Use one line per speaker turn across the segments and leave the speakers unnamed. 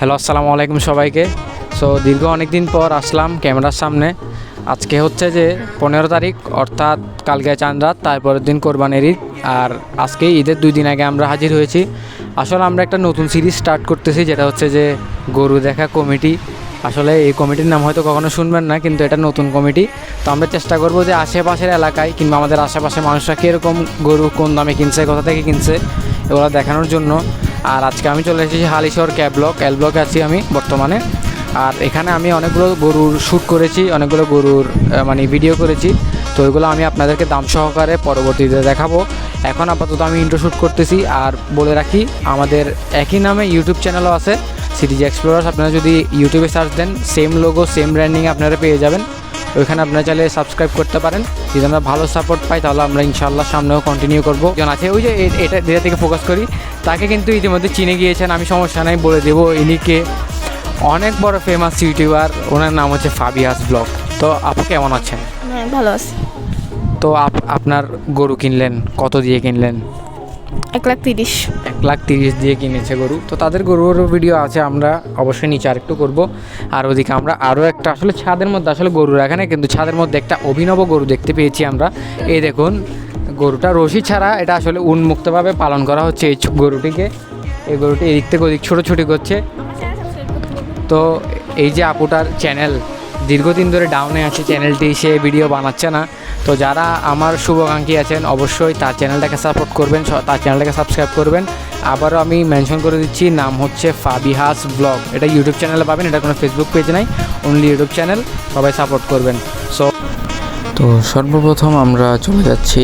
Hello, আসসালামু আলাইকুম সবাইকে। সো দীর্ঘ অনেক দিন পর আসলাম ক্যামেরার সামনে। আজকে হচ্ছে যে 15 তারিখ, অর্থাৎ কালকে চাঁদ রাত, তারপরের দিন কোরবানির ঈদ। আর আজকে ঈদের 2 দিন আগে আমরা হাজির হয়েছি। আসলে আমরা একটা নতুন সিরিজ স্টার্ট করতেছি, যেটা হচ্ছে যে গরু দেখা কমিটি। আসলে এই কমিটির নাম হয়তো কখনো শুনবেন না, কিন্তু এটা নতুন কমিটি। তো আমরা চেষ্টা করবো যে আশেপাশের এলাকায় কিংবা আমাদের আশেপাশে মানুষরা কীরকম গরু কোন দামে কিনছে, কোথা থেকে কিনছে, এগুলো দেখানোর জন্য। আর আজকে আমি চলে এসেছি হালিশহর এল ব্লকে আছি আমি বর্তমানে। আর এখানে আমি অনেকগুলো গরুর শ্যুট করেছি, অনেকগুলো গরুর ভিডিও করেছি। তো ওইগুলো আমি আপনাদেরকে দাম সহকারে পরবর্তীতে দেখাবো। এখন আপাতত আমি ইন্ট্রো শ্যুট করতেছি। আর বলে রাখি, আমাদের একই নামে ইউটিউব চ্যানেলও আছে, সিরিজ এক্সপ্লোরার্স। আপনারা যদি ইউটিউবে সার্চ দেন, সেম লোগো সেম ব্র্যান্ডিং আপনারা পেয়ে যাবেন। ওইখানে আপনারা চাইলে সাবস্ক্রাইব করতে পারেন। যদি আমরা ভালো সাপোর্ট পাই তাহলে আমরা ইনশাআল্লাহ সামনেও কন্টিনিউ করবো। জন আছে ওই যে এটা যেটা থেকে ফোকাস করি, তাকে কিন্তু ইতিমধ্যে চিনে গিয়েছেন, আমি সমস্যা নাই বলে দেবো। ইনিকে অনেক বড় ফেমাস ইউটিউবার, ওনার নাম হচ্ছে ফাবিয়াস ব্লগ। তো আপু কেমন আছেন?
হ্যাঁ, ভালো আছি।
তো আপনার গরু কিনলেন কত দিয়ে কিনলেন?
1,30,000।
1,30,000 দিয়ে কিনেছে গরু। তো তাদের গরুর ভিডিও আছে, আমরা অবশ্যই নিচে আরেকটু করবো। আর ওদিকে আমরা আরও একটা আসলে ছাদের মধ্যে আসলে গরু রাখে না, কিন্তু ছাদের মধ্যে একটা অভিনব গরু দেখতে পেয়েছি আমরা। এই দেখুন, গরুটা রশি ছাড়া, এটা আসলে উন্মুক্তভাবে পালন করা হচ্ছে এই গরুটিকে। এই গরুটি এদিক থেকে ওদিক ছোটোছুটি করছে। তো এই যে আপুটার চ্যানেল দীর্ঘদিন ধরে ডাউনে আছে চ্যানেলটি, সে ভিডিও বানাচ্ছে না। তো যারা আমার শুভাকাঙ্ক্ষী আছেন অবশ্যই তার চ্যানেলটাকে সাপোর্ট করবেন, তার চ্যানেলটাকে সাবস্ক্রাইব করবেন। আবারও আমি মেনশন করে দিচ্ছি, নাম হচ্ছে ফাবিয়াস ব্লগ। এটা ইউটিউব চ্যানেলে পাবেন, এটা কোনো ফেসবুক পেজ নাই, অনলি ইউটিউব চ্যানেল। সবাই সাপোর্ট করবেন। তো সর্বপ্রথম আমরা চলে যাচ্ছি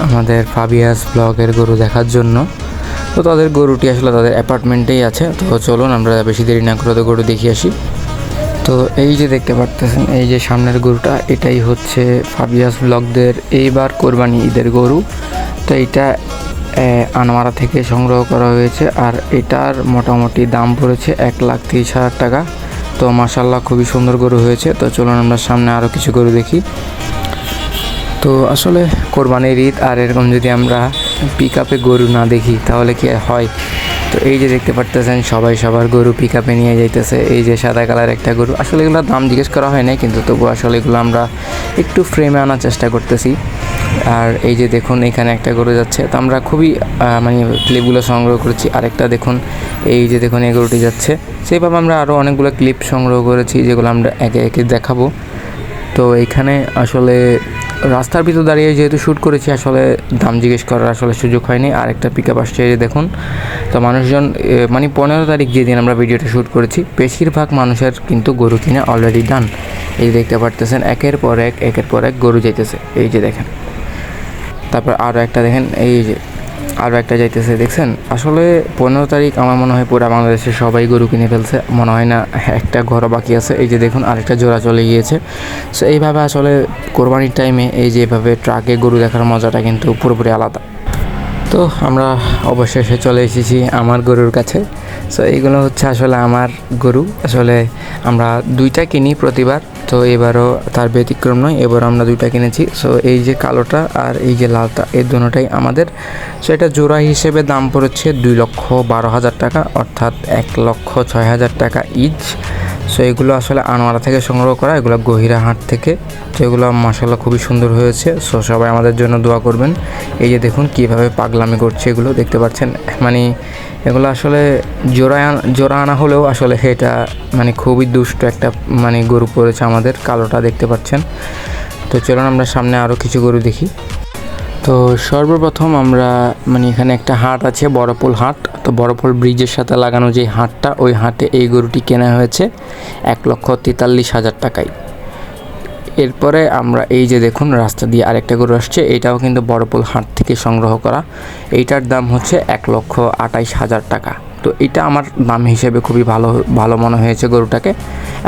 আমাদের ফাবিয়াস ব্লগের গরু দেখার জন্য। তো তাদের গরুটি আসলে তাদের অ্যাপার্টমেন্টেই আছে। তো চলুন আমরা বেশি দেরি না করে গরু দেখিয়ে আসি। তো এই যে দেখতে পারতেছেন, এই যে সামনের গরুটা, এটাই হচ্ছে ফাবিয়াস ব্লগদের এইবার কোরবানি ঈদের গরু। তো এইটা আনোয়ারা থেকে সংগ্রহ করা হয়েছে। আর এটার মোটামুটি দাম পড়েছে 1,30,000 টাকা। তো মাশাল্লাহ খুবই সুন্দর গরু হয়েছে। তো চলুন আমরা সামনে আরও কিছু গরু দেখি। তো আসলে কোরবানির ঈদ, আর এরকম যদি আমরা পিক আপে গরু না দেখি তাহলে কি হয়? তো এই যে দেখতে পারতেছেন, সবাই সবার গরু পিক আপে নিয়ে যাইতেছে। এই যে সাদা কালার একটা গরু, আসলে এগুলোর দাম জিজ্ঞেস করা হয় না, কিন্তু তবু আসলে এগুলো আমরা একটু ফ্রেমে আনার চেষ্টা করতেছি। আর এই যে দেখুন, এখানে একটা গরু যাচ্ছে। তো আমরা খুবই ক্লিপগুলো সংগ্রহ করেছি। আরেকটা দেখুন, এই যে দেখুন এই গরুটি যাচ্ছে। সেইভাবে আমরা আরও অনেকগুলো ক্লিপ সংগ্রহ করেছি, যেগুলো আমরা একে একে দেখাবো। তো এইখানে আসলে রাস্তার ভিতর দাঁড়িয়ে যেহেতু শ্যুট করেছি, আসলে দাম জিজ্ঞেস করার আসলে সুযোগ হয়নি। আর একটা পিক আপ আসছে, এই যে দেখুন। তো মানুষজন 15 তারিখ যেদিন আমরা ভিডিওটা শ্যুট করেছি, বেশিরভাগ মানুষের কিন্তু গরু কিনে অলরেডি ডান। এই দেখতে পারতেছেন, একের পর এক গরু যাইতেছে, এই যে দেখেন। তারপর আরও একটা দেখেন, এই যে আরও একটা যাইতেছে, দেখছেন। আসলে 15 তারিখ আমার মনে হয় পুরো বাংলাদেশে সবাই গরু কিনে ফেলছে, মনে হয় না একটা ঘরও বাকি আছে। এই যে দেখুন, আরেকটা জোড়া চলে গিয়েছে। সো এইভাবে আসলে কোরবানির টাইমে এই যে এভাবে ট্রাকে গরু দেখার মজাটা কিন্তু পুরোপুরি আলাদা। তো আমরা অবশেষে চলে এসেছি আমার গরুর কাছে। সো এইগুলো হচ্ছে আসলে আমার গরু। আসলে আমরা 2টা কিনি প্রতিবার, তো এবারও তার ব্যতিক্রম নয়, এবার আমরা 2টা কিনেছি। সো এই যে কালোটা আর এই যে লালটা, এই দুটোটাই আমাদের। সো এটা জোড়া হিসেবে দাম পড়েছে 2,12,000 টাকা, অর্থাৎ 1,06,000 টাকা ইচ। সো এগুলো আসলে আনোয়ারা থেকে সংগ্রহ করা, এগুলো গহিরা হাট থেকে। তো এগুলো মাশাআল্লাহ খুবই সুন্দর হয়েছে। সো সবাই আমাদের জন্য দোয়া করবেন। এই যে দেখুন কীভাবে পাগলামি করছে, এগুলো দেখতে পাচ্ছেন। এগুলো আসলে জোড়া আনা হলেও আসলে এটা খুবই দুষ্ট একটা গরু পড়েছে আমাদের, কালোটা দেখতে পাচ্ছেন। তো চলুন আমরা সামনে আরও কিছু গরু দেখি। তো সর্বপ্রথম আমরা এখানে একটা হাট আছে, বড়পোল হাট। তো বড়পোল ব্রিজের সাথে লাগানো যে হাটটা, ওই হাটে এই গরুটি কেনা হয়েছে 1,43,000 টাকায়। এরপরে আমরা এই যে দেখুন, রাস্তা দিয়ে আরেকটা গরু আসছে, এটাও কিন্তু বড়পোল হাট থেকে সংগ্রহ করা। এইটার দাম হচ্ছে 1,28,000 টাকা। তো এটা আমার দাম হিসেবে খুবই ভালো মনে হয়েছে গরুটাকে।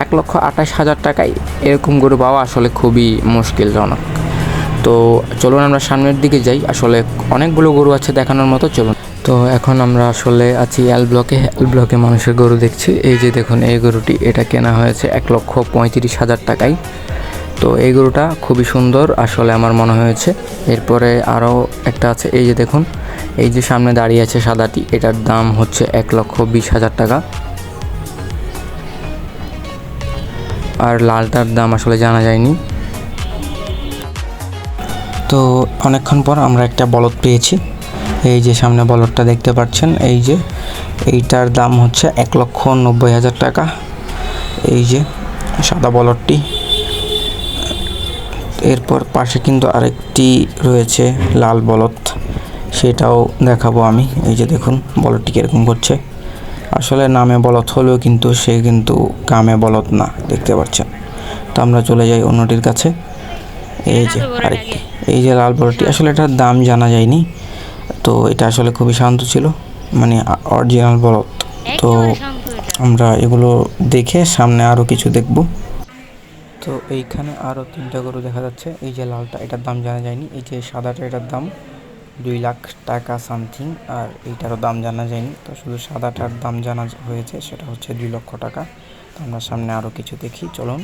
1,28,000 টাকায় এরকম গরু পাওয়া আসলে খুবই মুশকিলজনক। তো চলুন আমরা সামনের দিকে যাই, আসলে অনেকগুলো গরু আছে দেখানোর মতো, চলুন। তো এখন আমরা আসলে আছি এল ব্লকে মানুষের গরু দেখছি। এই যে দেখুন, এই গরুটি, এটা কেনা হয়েছে 1,35,000 টাকায়। তো এই গরুটা খুবই সুন্দর আসলে আমার মনে হয়েছে। এরপরে আরও একটা আছে, এই যে দেখুন, এই যে সামনে দাঁড়িয়ে আছে সাদাটি, এটার দাম হচ্ছে 1,20,000 টাকা। আর লালটার দাম আসলে জানা যায়নি। তো অনেকক্ষণ পর আমরা একটা বলদ পেয়েছি। এই যে সামনে বলদটা দেখতে পাচ্ছেন, এই যে এইটার দাম হচ্ছে 1,90,000 টাকা। এই যে সাদা বলদটি। এরপর পাশে কিন্তু আরেকটি রয়েছে লাল বলদ, সেটাও দেখাবো আমি। এই যে দেখুন বলদটি কীরকম করছে। আসলে নামে বলদ হলেও কিন্তু সে কিন্তু কামে বলদ না, দেখতে পাচ্ছেন। তো আমরা চলে যাই অন্যটির কাছে। এই যে আরেকটি, এই যে লাল বলদটি, আসলে এটার দাম জানা যায়নি। তো এটা আসলে খুবই শান্ত ছিল, মানে অরিজিনাল বলদ। তো আমরা এগুলো দেখে সামনে আরও কিছু দেখব। তো এইখানে আরও 3টা গরু দেখা যাচ্ছে। এই যে লালটা, এটার দাম জানা যায়নি। এই যে সাদাটা, এটার দাম 2 লাখ টাকা সামথিং, আর এইটারও দাম জানা যায়নি। তো শুধু সাদাটার দাম জানা হয়েছে, সেটা হচ্ছে 2 লক্ষ টাকা। তো আমরা সামনে আরও কিছু দেখি, চলুন।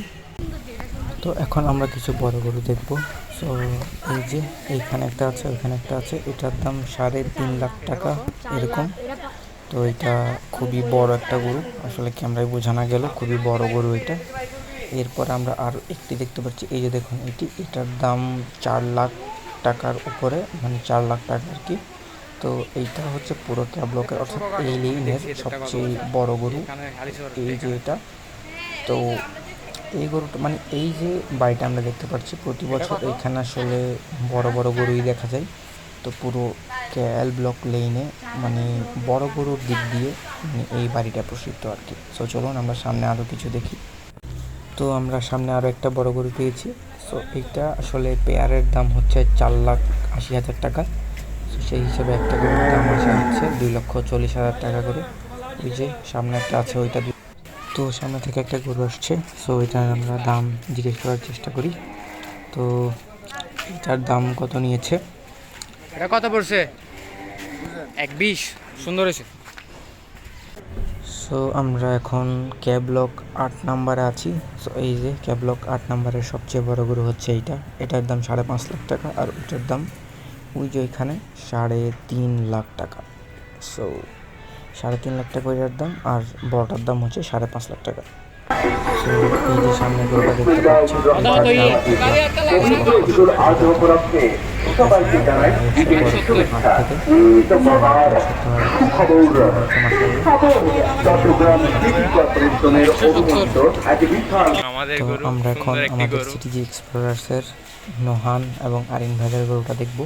তো এখন আমরা কিছু বড় গরু দেখব। সো এই যে এইখানে একটা আছে, ওইখানে একটা আছে। এটার দাম 3.5 লাখ টাকা এরকম। তো এটা খুবই বড় একটা গরু, আসলে ক্যামেরায় বোঝা না গেল খুবই বড় গরু এটা। এরপর আমরা আর একটি দেখতে পাচ্ছি, এই যে দেখুন এটার দাম 4 লাখ টাকার উপরে, মানে 4 লাখ টাকা আর কি। তো এইটা হচ্ছে পুরো ক্যাবলকের অর্থাৎ এই লেনের সবচেয়ে বড় গরু, এই যে এটা। তো এই গরুটা, মানে এই যে বাড়িটা আমরা দেখতে পাচ্ছি, প্রতি বছর এইখানে আসলে বড় বড় গরুই দেখা যায়। তো পুরো ক্যাল ব্লক লেনে মানে বড় গরুর দিক দিয়ে মানে এই বাড়িটা প্রসিদ্ধ আর কি। সো চলুন আমরা সামনে আরও কিছু দেখি। তো আমরা সামনে আরও একটা বড় গরু পেয়েছি। সো এইটা আসলে পেয়ারের দাম হচ্ছে 4,80,000 টাকা। সো সেই হিসেবে একটা গরুর দাম আসা হচ্ছে 2,40,000 টাকা করে। ওই যে সামনে একটা আছে, ওইটা। তো সামনে থেকে একটা গরু আসছে। সো এটার আমরা দাম জিজ্ঞেস করার চেষ্টা করি। তো এটার দাম কত নিয়েছে?
এটা কত পড়ছে? 1,20। সুন্দর হয়েছে।
সো আমরা এখন ক্যাবলক 8 নাম্বারে আছি। সো এই যে ক্যাবলক 8 নাম্বারের সবচেয়ে বড় গরু হচ্ছে এইটা। এটার দাম 5.5 লাখ টাকা, আর ওইটার দাম ওই যে ওইখানে 3.5 লাখ টাকা। সো 3.5 লাখ টাকা ওইটার দাম, আর বড়টার দাম হচ্ছে 5.5 লাখ টাকা। সো এই যে সামনে গরুটা দেখতে পাচ্ছি, আমরা এখন আমাদের সিটিজি এক্সপ্লোরার্সের নোহান এবং আরিন ভাইয়ের গরুটা দেখব।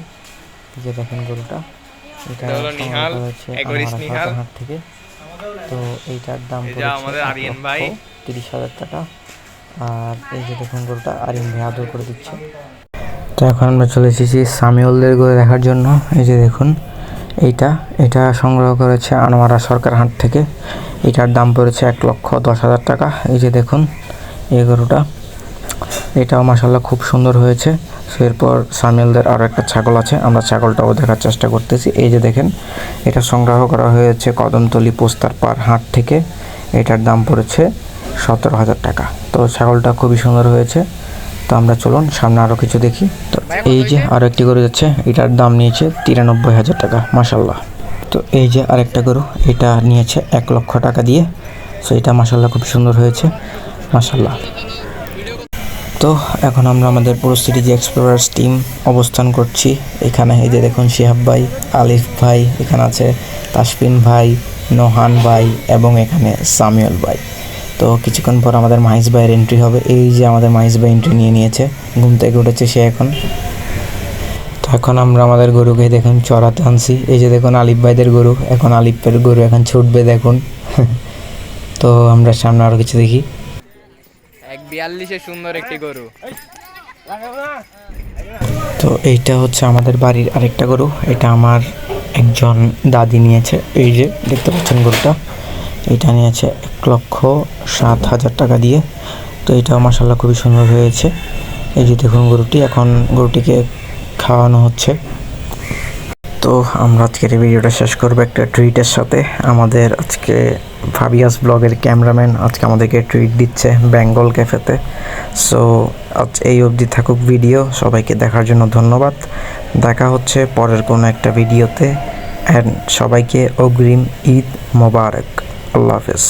যে দেখেন গরুটা, এটা হচ্ছে আমার হাট থেকে। তো এইটার দাম পড়েছে 30,000 টাকা। আর এই যে দেখুন গরুটা আরিন ভাই আদর করে দিচ্ছে। তো এখন আমরা চলে এসেছি সামিউলদের গরু দেখার জন্য। এই যে দেখুন এটা সংগ্রহ করেছে আনোয়ারা সরকার হাট থেকে। এটার দাম পড়েছে 1,10,000 টাকা। এই যে দেখুন এই গরুটা, এটাও মাশাআল্লাহ খুব সুন্দর হয়েছে। এরপর সামিউলদের আরও একটা ছাগল আছে, আমরা ছাগলটাও দেখার চেষ্টা করতেছি। এই যে দেখেন, এটা সংগ্রহ করা হয়েছে কদমতলী পোস্তারপাড় হাট থেকে। এটার দাম পড়েছে 17,000 টাকা। তো ছাগলটা খুবই সুন্দর হয়েছে। তো আমরা চলুন সামনে আরও কিছু দেখি। তো এই যে আরও একটি গরু যাচ্ছে, এটার দাম নিয়েছে 93,000 টাকা, মাশাআল্লাহ। তো এই যে আরেকটা গরু, এটা নিয়েছে 1 লক্ষ টাকা দিয়ে। সো এটা মাশাআল্লাহ খুব সুন্দর হয়েছে, মাশাআল্লাহ। তো এখন আমরা আমাদের পুরো সিটিজি এক্সপ্লোরার্স টিম অবস্থান করছি এখানে। এই যে দেখুন শিহাব ভাই, আলিফ ভাই, এখানে আছে তাসফিন ভাই, নোহান ভাই এবং এখানে সামিউল ভাই। তো কিছুক্ষণ পর আমাদের মাহিস ভাইয়ের এন্ট্রি হবে। এই যে আমাদের মাহিস ভাই এন্ট্রি নিয়ে নিয়েছে, ঘুম থেকে উঠেছে সে এখন। তো এখন আমরা আমাদের গরুকে দেখুন চড়াতে আনছি। এই যে দেখুন আলিফ ভাইদের গরু, এখন আলিফের গরু এখন ছুটবে দেখুন। তো আমরা সামনে আরও কিছু দেখি।
1,42 সুন্দর একটি গরু।
তো এইটা হচ্ছে আমাদের বাড়ির আরেকটা গরু, এটা আমার একজন দাদি নিয়েছে। এই যে দেখতে পাচ্ছেন গরুটা, এটা নিয়েছে 1,07,000 টাকা দিয়ে। তো এটাও মাশাআল্লাহ খুবই সুন্দর হয়েছে। এই যে দেখুন গরুটি, এখন গরুটিকে খাওয়ানো হচ্ছে। তো আমরা আজকের এই ভিডিওটা শেষ করবো একটা ট্রিটের সাথে। আমাদের আজকে ফাবিয়াস ব্লগের ক্যামেরাম্যান আজকে আমাদেরকে ট্রিট দিচ্ছে বেঙ্গল ক্যাফেতে। সো আজ এই অবধি থাকুক ভিডিও, সবাইকে দেখার জন্য ধন্যবাদ। দেখা হচ্ছে পরের কোনো একটা ভিডিওতে। অ্যান্ড সবাইকে অগ্রিম ঈদ মোবারক। আল্লাহ হাফেজ।